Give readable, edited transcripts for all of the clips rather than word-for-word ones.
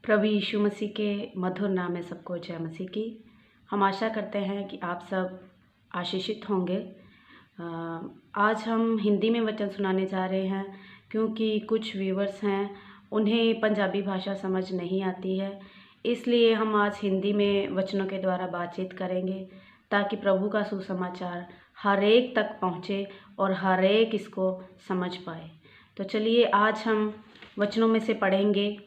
प्रभु यीशु मसीह के मधुर नाम में सबको जय मसीह की। हम आशा करते हैं कि आप सब आशीषित होंगे। आज हम हिंदी में वचन सुनाने जा रहे हैं क्योंकि कुछ व्यूवर्स हैं उन्हें पंजाबी भाषा समझ नहीं आती है, इसलिए हम आज हिंदी में वचनों के द्वारा बातचीत करेंगे ताकि प्रभु का सुसमाचार हर एक तक पहुँचे और हर एक इसको समझ पाए। तो चलिए आज हम वचनों में से पढ़ेंगे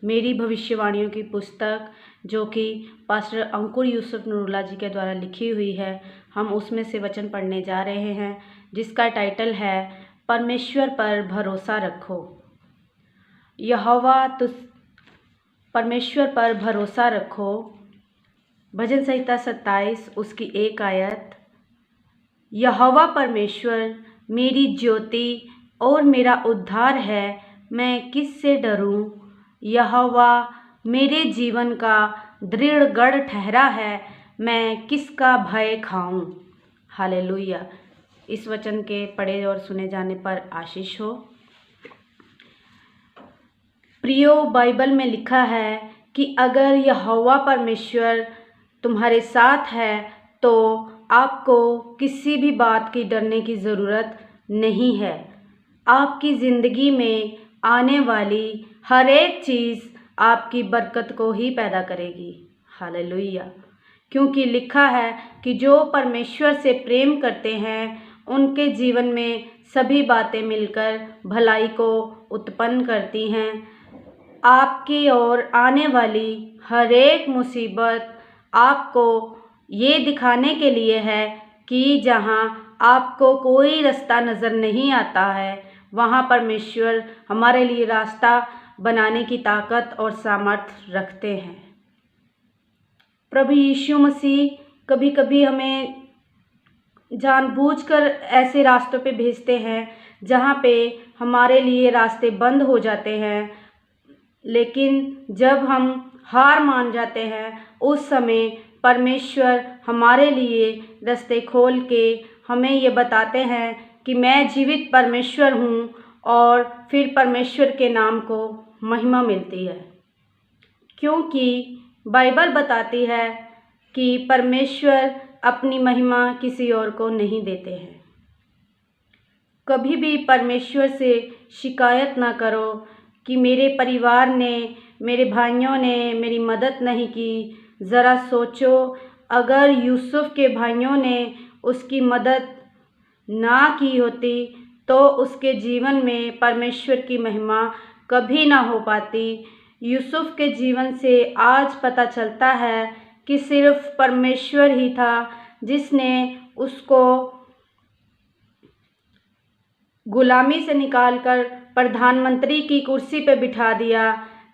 मेरी भविष्यवाणियों की पुस्तक, जो कि पास्टर अंकुर यूसुफ नूरुल्लाह जी के द्वारा लिखी हुई है। हम उसमें से वचन पढ़ने जा रहे हैं जिसका टाइटल है परमेश्वर पर भरोसा रखो। यहोवा तुझ परमेश्वर पर भरोसा रखो। भजन संहिता 27 उसकी 1 आयत। यहोवा परमेश्वर मेरी ज्योति और मेरा उद्धार है, मैं किससे डरूं। यहोवा मेरे जीवन का दृढ़ गढ़ ठहरा है, मैं किसका भय खाऊं। हालेलुया। इस वचन के पढ़े और सुने जाने पर आशीष हो। प्रियो, बाइबल में लिखा है कि अगर यहोवा परमेश्वर तुम्हारे साथ है तो आपको किसी भी बात की डरने की ज़रूरत नहीं है। आपकी ज़िंदगी में आने वाली हर एक चीज़ आपकी बरकत को ही पैदा करेगी। हालेलुया। क्योंकि लिखा है कि जो परमेश्वर से प्रेम करते हैं उनके जीवन में सभी बातें मिलकर भलाई को उत्पन्न करती हैं। आपकी ओर आने वाली हर एक मुसीबत आपको ये दिखाने के लिए है कि जहाँ आपको कोई रास्ता नज़र नहीं आता है, वहाँ परमेश्वर हमारे लिए रास्ता बनाने की ताकत और सामर्थ्य रखते हैं। प्रभु यीशु मसीह कभी कभी हमें जानबूझकर ऐसे रास्तों पे भेजते हैं जहाँ पे हमारे लिए रास्ते बंद हो जाते हैं, लेकिन जब हम हार मान जाते हैं उस समय परमेश्वर हमारे लिए रास्ते खोल के हमें ये बताते हैं कि मैं जीवित परमेश्वर हूँ, और फिर परमेश्वर के नाम को महिमा मिलती है। क्योंकि बाइबल बताती है कि परमेश्वर अपनी महिमा किसी और को नहीं देते हैं। कभी भी परमेश्वर से शिकायत ना करो कि मेरे परिवार ने, मेरे भाइयों ने मेरी मदद नहीं की। ज़रा सोचो, अगर यूसुफ के भाइयों ने उसकी मदद ना की होती तो उसके जीवन में परमेश्वर की महिमा कभी ना हो पाती। यूसुफ के जीवन से आज पता चलता है कि सिर्फ परमेश्वर ही था जिसने उसको गुलामी से निकालकर प्रधानमंत्री की कुर्सी पर बिठा दिया।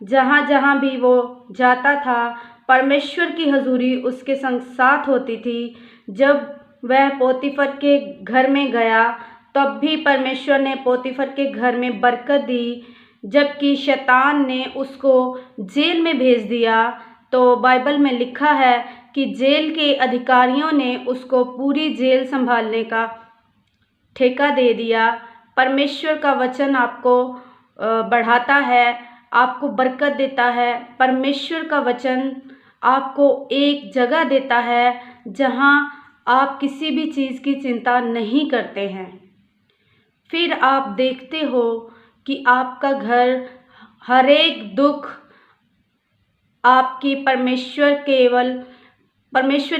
जहाँ जहाँ भी वो जाता था परमेश्वर की हजूरी उसके संग साथ होती थी। जब वह पोतीफर के घर में गया तब भी परमेश्वर ने पोतीफर के घर में बरकत दी, जबकि शैतान ने उसको जेल में भेज दिया। तो बाइबल में लिखा है कि जेल के अधिकारियों ने उसको पूरी जेल संभालने का ठेका दे दिया। परमेश्वर का वचन आपको बढ़ाता है, आपको बरकत देता है। परमेश्वर का वचन आपको एक जगह देता है जहां आप किसी भी चीज़ की चिंता नहीं करते हैं। फिर आप देखते हो कि आपका घर हर एक दुख आपकी परमेश्वर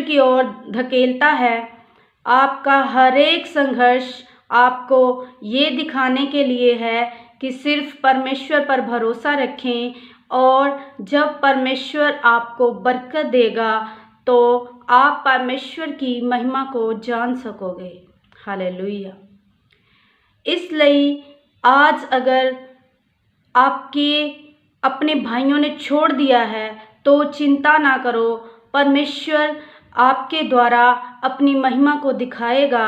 की ओर धकेलता है। आपका हर एक संघर्ष आपको ये दिखाने के लिए है कि सिर्फ परमेश्वर पर भरोसा रखें, और जब परमेश्वर आपको बरकत देगा तो आप परमेश्वर की महिमा को जान सकोगे। हालेलुया। इसलिए आज अगर आपके अपने भाइयों ने छोड़ दिया है तो चिंता ना करो, परमेश्वर आपके द्वारा अपनी महिमा को दिखाएगा।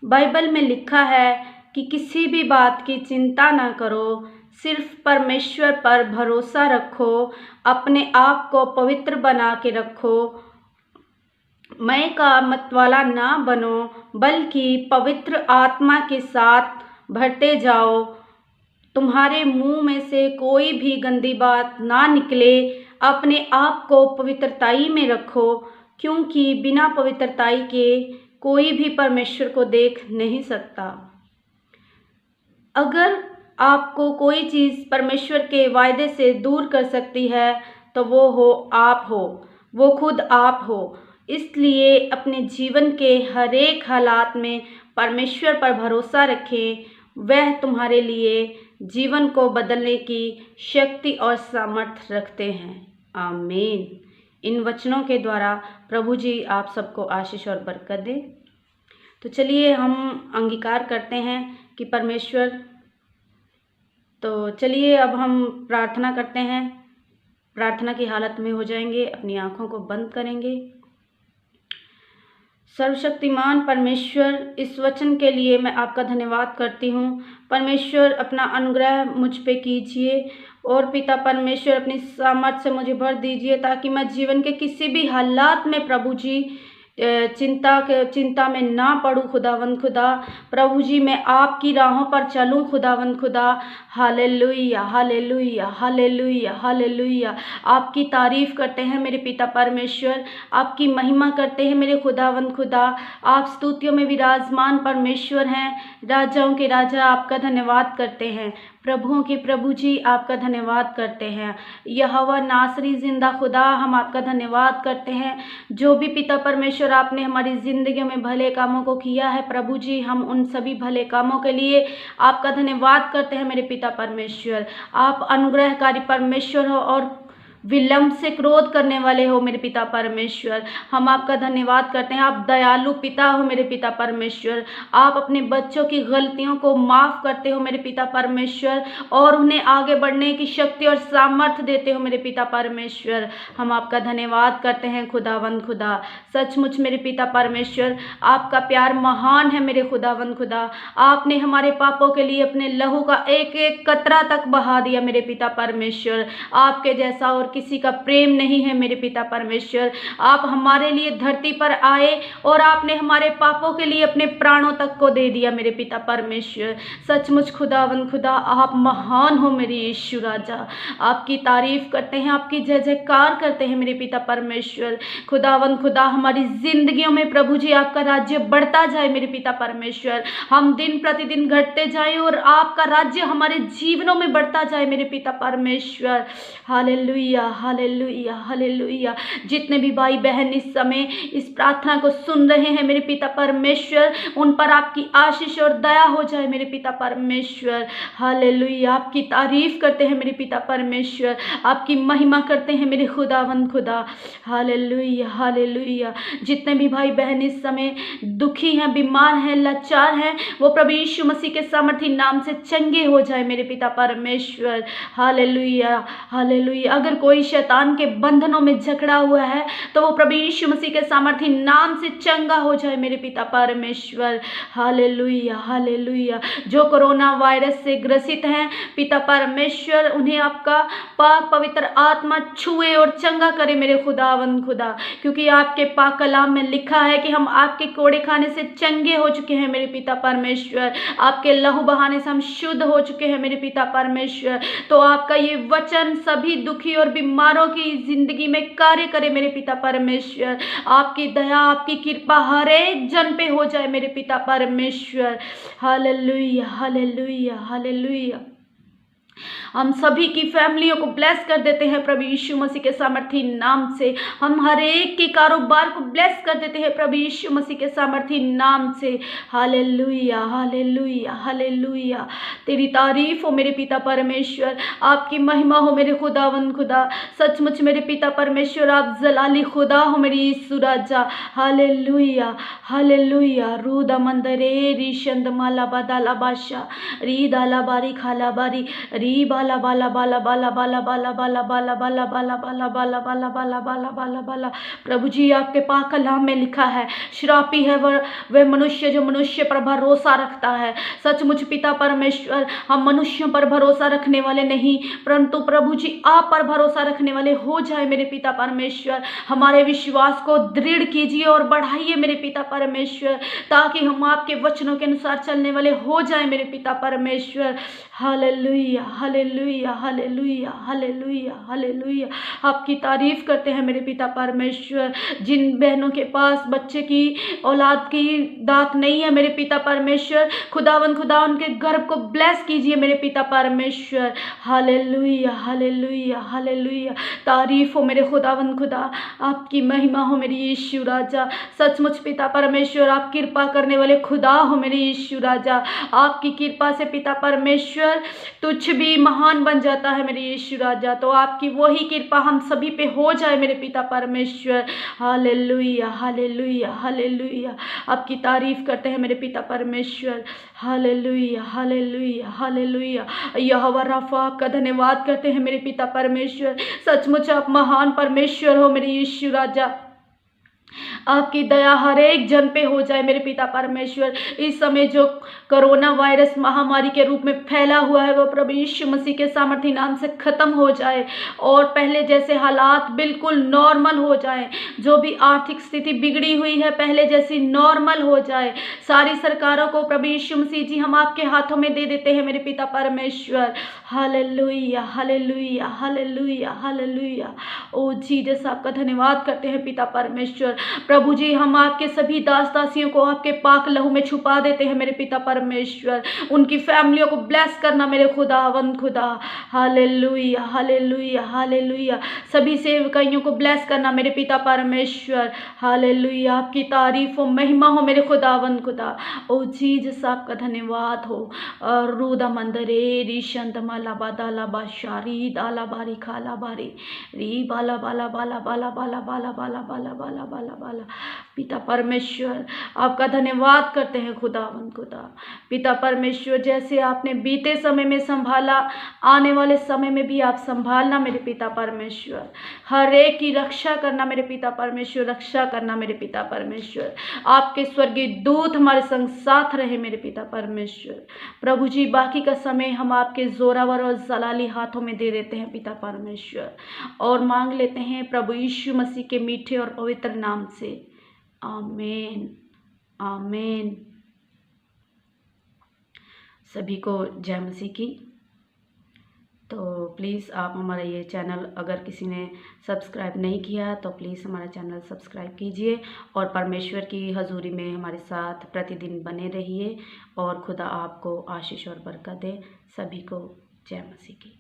बाइबल में लिखा है कि किसी भी बात की चिंता ना करो, सिर्फ परमेश्वर पर भरोसा रखो, अपने आप को पवित्र बना के रखो। मैं का मतवाला ना बनो, बल्कि पवित्र आत्मा के साथ भरते जाओ। तुम्हारे मुंह में से कोई भी गंदी बात ना निकले। अपने आप को पवित्रताई में रखो, क्योंकि बिना पवित्रताई के कोई भी परमेश्वर को देख नहीं सकता। अगर आपको कोई चीज़ परमेश्वर के वायदे से दूर कर सकती है तो वो हो आप हो, वो खुद आप हो। इसलिए अपने जीवन के हर एक हालात में परमेश्वर पर भरोसा रखें। वह तुम्हारे लिए जीवन को बदलने की शक्ति और सामर्थ्य रखते हैं। आमीन। इन वचनों के द्वारा प्रभु जी आप सबको आशीष और बरकत दे। तो चलिए हम अंगीकार करते हैं कि परमेश्वर, तो चलिए अब हम प्रार्थना करते हैं। प्रार्थना की हालत में हो जाएंगे, अपनी आँखों को बंद करेंगे। सर्वशक्तिमान परमेश्वर, इस वचन के लिए मैं आपका धन्यवाद करती हूँ। परमेश्वर अपना अनुग्रह मुझ पे कीजिए और पिता परमेश्वर अपनी सामर्थ से मुझे भर दीजिए, ताकि मैं जीवन के किसी भी हालात में प्रभु जी चिंता में ना पड़ूँ खुदावंद खुदा। प्रभु जी मैं आपकी राहों पर चलूँ खुदावंद खुदा। Hallelujah hallelujah hallelujah hallelujah. आपकी तारीफ़ करते हैं मेरे पिता परमेश्वर, आपकी महिमा करते हैं मेरे खुदावंद खुदा। आप स्तुतियों में विराजमान परमेश्वर हैं, राजाओं के राजा आपका धन्यवाद करते हैं, प्रभुओं के प्रभु जी आपका धन्यवाद करते हैं। यहोवा नासरी जिंदा खुदा हम आपका धन्यवाद करते हैं। जो भी पिता परमेश्वर आपने हमारी ज़िंदगी में भले कामों को किया है प्रभु जी, हम उन सभी भले कामों के लिए आपका धन्यवाद करते हैं मेरे पिता परमेश्वर। आप अनुग्रहकारी परमेश्वर हो और विलंब से क्रोध करने वाले हो मेरे पिता परमेश्वर। हम आपका धन्यवाद करते हैं। आप दयालु पिता हो मेरे पिता परमेश्वर। आप अपने बच्चों की गलतियों को माफ़ करते हो मेरे पिता परमेश्वर और उन्हें आगे बढ़ने की शक्ति और सामर्थ्य देते हो मेरे पिता परमेश्वर। हम आपका धन्यवाद करते हैं खुदावंद खुदा। सचमुच मेरे पिता परमेश्वर आपका प्यार महान है मेरे खुदावंद खुदा। आपने हमारे पापों के लिए अपने लहू का एक एक कतरा तक बहा दिया मेरे पिता परमेश्वर। आपके जैसा और किसी का प्रेम नहीं है मेरे पिता परमेश्वर। आप हमारे लिए धरती पर आए और आपने हमारे पापों के लिए अपने प्राणों तक को दे दिया मेरे पिता परमेश्वर। सचमुच खुदावंद खुदा आप महान हो मेरे यीशु राजा। आपकी तारीफ करते हैं, आपकी जय जयकार करते हैं मेरे पिता परमेश्वर। खुदावंद खुदा हमारी जिंदगियों में प्रभु जी आपका राज्य बढ़ता जाए मेरे पिता परमेश्वर। हम दिन प्रतिदिन घटते जाए और आपका राज्य हमारे जीवनों में बढ़ता जाए मेरे पिता परमेश्वर। Hallelujah hallelujah hallelujah. जितने भी भाई बहन इस समय इस प्रार्थना को सुन रहे हैं मेरे पिता परमेश्वर, उन पर आपकी आशीष और दया हो जाए मेरे पिता परमेश्वर। हालेलुया। आपकी तारीफ करते हैं मेरे पिता परमेश्वर, आपकी महिमा करते हैं मेरे खुदावंद खुदा। Hallelujah hallelujah. जितने भी भाई बहन इस समय दुखी हैं, बीमार हैं, लाचार हैं, वो प्रभु यीशु मसीह के सामर्थी नाम से चंगे हो जाए मेरे पिता परमेश्वर। Hallelujah hallelujah. अगर कोई शैतान के बंधनों में जकड़ा हुआ है तो वो प्रभु यीशु मसीह के सामर्थी नाम से चंगा हो जाए मेरे पिता परमेश्वर। Hallelujah hallelujah. जो कोरोना वायरस से ग्रसित हैं पिता परमेश्वर, उन्हें आपका पाक पवित्र आत्मा छुए और चंगा करे मेरे खुदावंद खुदा, क्योंकि आपके पाक कलाम में लिखा है कि हम आपके कोड़े खाने से चंगे हो चुके हैं मेरे पिता परमेश्वर। आपके लहू बहाने से हम शुद्ध हो चुके हैं मेरे पिता परमेश्वर। तो आपका ये वचन सभी दुखी और बीमारों की जिंदगी में कार्य करे मेरे पिता परमेश्वर। आपकी दया आपकी कृपा हर एक जन पे हो जाए मेरे पिता परमेश्वर। Hallelujah hallelujah hallelujah. हम सभी की फैमिलियों को ब्लेस कर देते हैं प्रभु यीशु मसीह के सामर्थी नाम से। हम हर एक के कारोबार को ब्लेस कर देते हैं प्रभु यीशु मसीह के सामर्थी नाम से। Hallelujah hallelujah hallelujah. तेरी तारीफ हो मेरे पिता परमेश्वर, आपकी महिमा हो मेरे खुदावंद खुदा। सचमुच मेरे पिता परमेश्वर आप जलाली खुदा हो मेरी यीशु राजा। Hallelujah hallelujah. रूदा मंदरे री शंद माला बदाला बाशा री दाला बारी खाला बारी री बाला बाला बाला बाला बाला बाला बाला बाला बाला बाला बाला बाला बाला बाला बाला बाला बाला। प्रभु जी आपके पाक कलाम में लिखा है, श्रापी है वह मनुष्य जो मनुष्य पर भरोसा रखता है। सचमुच पिता परमेश्वर, हम मनुष्यों पर भरोसा रखने वाले नहीं, परंतु प्रभु जी आप पर भरोसा रखने वाले हो जाए मेरे पिता परमेश्वर। हमारे विश्वास को दृढ़ कीजिए और बढ़ाइए मेरे पिता परमेश्वर, ताकि हम आपके वचनों के अनुसार चलने वाले हो जाए मेरे पिता परमेश्वर। Hallelujah hallelujah hallelujah hallelujah hallelujah. आपकी तारीफ करते हैं मेरे पिता परमेश्वर। जिन बहनों के पास बच्चे की औलाद की दात नहीं है मेरे पिता परमेश्वर, खुदावन खुदा उनके गर्भ को ब्लेस कीजिए मेरे पिता परमेश्वर। Hallelujah hallelujah hallelujah. तारीफ हो मेरे खुदावन खुदा, आपकी महिमा हो मेरी यीशु राजा। सचमुच पिता परमेश्वर आप कृपा करने वाले खुदा हो मेरे यीशु राजा। आपकी कृपा से पिता परमेश्वर तुच्छ भी महान बन जाता है मेरे यीशु राजा। तो आपकी वही कृपा हम सभी पे हो जाए मेरे पिता परमेश्वर। Hallelujah hallelujah hallelujah. आपकी तारीफ करते हैं मेरे पिता परमेश्वर। Hallelujah hallelujah hallelujah. Jehovah Rapha आपका धन्यवाद करते हैं मेरे पिता परमेश्वर। सचमुच आप महान परमेश्वर हो मेरे यीशु राजा। आपकी दया हर एक जन पे हो जाए मेरे पिता परमेश्वर। इस समय जो कोरोना वायरस महामारी के रूप में फैला हुआ है वो प्रभु यीशु मसीह के सामर्थी नाम से खत्म हो जाए और पहले जैसे हालात बिल्कुल नॉर्मल हो जाए। जो भी आर्थिक स्थिति बिगड़ी हुई है पहले जैसी नॉर्मल हो जाए। सारी सरकारों को प्रभु यीशु मसीह जी हम आपके हाथों में दे देते हैं मेरे पिता परमेश्वर। Hallelujah hallelujah hallelujah hallelujah. ओ जीसस आपका धन्यवाद करते हैं पिता परमेश्वर। प्रभु जी हम आपके सभी दास दासियों को आपके पाक लहू में छुपा देते हैं मेरे पिता परमेश्वर। उनकी फैमिलियों को ब्लेस करना मेरे खुदावंद खुदा। Hallelujah hallelujah hallelujah. सभी सेवकाइयों को ब्लेस करना मेरे पिता परमेश्वर। हालेलुया। आपकी तारीफ हो महिमा हो मेरे खुदावंद खुदा। ओ जीसस आपका धन्यवाद हो। रूदा मंदरे री शंतमाला बादाला बाशारी दाला बारी खाला बारी री बाला बाला बाला बाला बाला बाला बाला बाला बाला बाला बाला। पिता परमेश्वर आपका धन्यवाद करते हैं खुदावंद खुदा। पिता परमेश्वर जैसे आपने बीते समय में संभाला, आने वाले समय में भी आप संभालना मेरे पिता परमेश्वर। हर एक की रक्षा करना मेरे पिता परमेश्वर, रक्षा करना मेरे पिता परमेश्वर। आपके स्वर्गीय दूत हमारे संग साथ रहे मेरे पिता परमेश्वर। प्रभु जी बाकी का समय हम आपके जोरावर और जलाली हाथों में दे देते हैं पिता परमेश्वर और मांग लेते हैं प्रभु यीशु मसीह के मीठे और पवित्र नाम से। आमीन आमीन। सभी को जय मसीह की। तो प्लीज़ आप हमारा ये चैनल अगर किसी ने सब्सक्राइब नहीं किया तो प्लीज़ हमारा चैनल सब्सक्राइब कीजिए और परमेश्वर की हजूरी में हमारे साथ प्रतिदिन बने रहिए और खुदा आपको आशीष और बरकत दे। सभी को जय मसीह की।